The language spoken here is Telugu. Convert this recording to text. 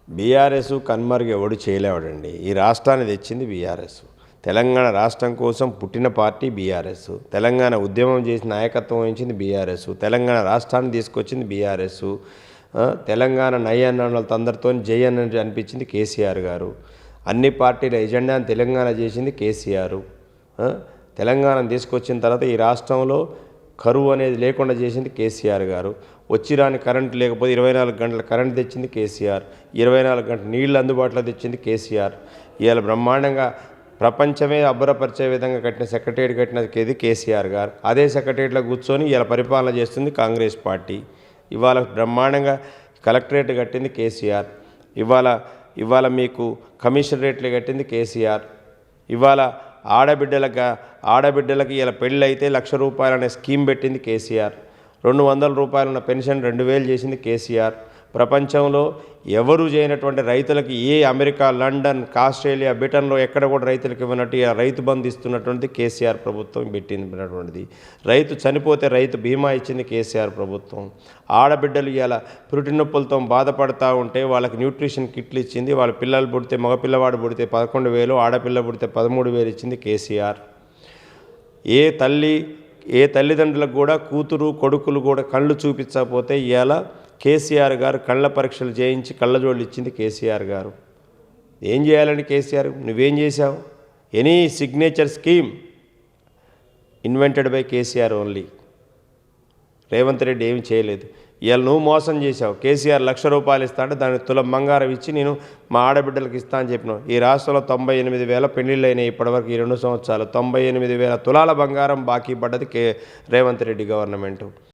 బీఆర్ఎస్ కన్మరుగు ఎవడు చేయలేవాడండి. ఈ రాష్ట్రాన్ని తెచ్చింది బీఆర్ఎస్. తెలంగాణ రాష్ట్రం కోసం పుట్టిన పార్టీ బీఆర్ఎస్. తెలంగాణ ఉద్యమం చేసి నాయకత్వం వహించింది బీఆర్ఎస్. తెలంగాణ రాష్ట్రాన్ని తీసుకొచ్చింది బీఆర్ఎస్. తెలంగాణ నయ్యన్నలతో అందరితో జై అని అనిపించింది కేసీఆర్ గారు. అన్ని పార్టీల ఎజెండాను తెలంగాణ చేసింది కేసీఆర్. తెలంగాణను తీసుకొచ్చిన తర్వాత ఈ రాష్ట్రంలో కరువు అనేది లేకుండా చేసింది కేసీఆర్ గారు. వచ్చిరాని కరెంటు లేకపోతే 24 గంటల కరెంటు తెచ్చింది కేసీఆర్. 24 గంటల నీళ్లు అందుబాటులో తెచ్చింది కేసీఆర్. ఇవాళ బ్రహ్మాండంగా ప్రపంచమే అబ్బురపరిచే విధంగా కట్టిన సెక్రటేరియట్ కట్టినది కేసీఆర్ గారు. అదే సెక్రటేరియట్లో కూర్చొని ఇలా పరిపాలన చేస్తుంది కాంగ్రెస్ పార్టీ. ఇవాళ బ్రహ్మాండంగా కలెక్టరేట్ కట్టింది కేసీఆర్. ఇవాళ మీకు కమిషనరేట్లు కట్టింది కేసీఆర్. ఇవాళ ఆడబిడ్డలకి ఇలా పెళ్ళి అయితే ₹1,00,000 అనే స్కీమ్ పెట్టింది కేసీఆర్. ₹200 ఉన్న పెన్షన్ 2,000 చేసింది కేసీఆర్. ప్రపంచంలో ఎవరు చేయనటువంటి రైతులకి అమెరికా, లండన్, ఆస్ట్రేలియా, బ్రిటన్లో ఎక్కడ కూడా రైతులకు ఇవ్వనట్టు రైతు బంధు ఇస్తున్నటువంటిది కేసీఆర్ ప్రభుత్వం పెట్టినటువంటిది. రైతు చనిపోతే రైతు బీమా ఇచ్చింది కేసీఆర్ ప్రభుత్వం. ఆడబిడ్డలు ఇలా పురిటి నొప్పులతో బాధపడతా ఉంటే వాళ్ళకి న్యూట్రిషన్ కిట్లు ఇచ్చింది. వాళ్ళ పిల్లలు పుడితే మగపిల్లవాడు పుడితే 11,000, ఆడపిల్ల పుడితే 13,000 ఇచ్చింది కేసీఆర్. ఏ తల్లిదండ్రులకు కూడా కూతురు కొడుకులు కూడా కళ్ళు చూపించకపోతే ఇవాళ కేసీఆర్ గారు కళ్ళ పరీక్షలు చేయించి కళ్ళజోళ్ళు ఇచ్చింది కేసీఆర్ గారు. ఏం చేయాలండి కేసీఆర్? నువ్వేం చేశావు? Any signature scheme invented by KCR only. Revanth Reddy ఏమి చేయలేదు. ఇవాళ నువ్వు మోసం చేశావు. కేసీఆర్ ₹1,00,000 ఇస్తా అంటే దానికి తులం బంగారం ఇచ్చి నేను మా ఆడబిడ్డలకు ఇస్తా అని చెప్పినావు. ఈ రాష్ట్రంలో 98,000 పెళ్లిళ్ళు అయినాయి ఇప్పటివరకు. ఈ 2 సంవత్సరాలు 98,000 తులాల బంగారం బాకీ పడ్డది రేవంత్ రెడ్డి గవర్నమెంటు.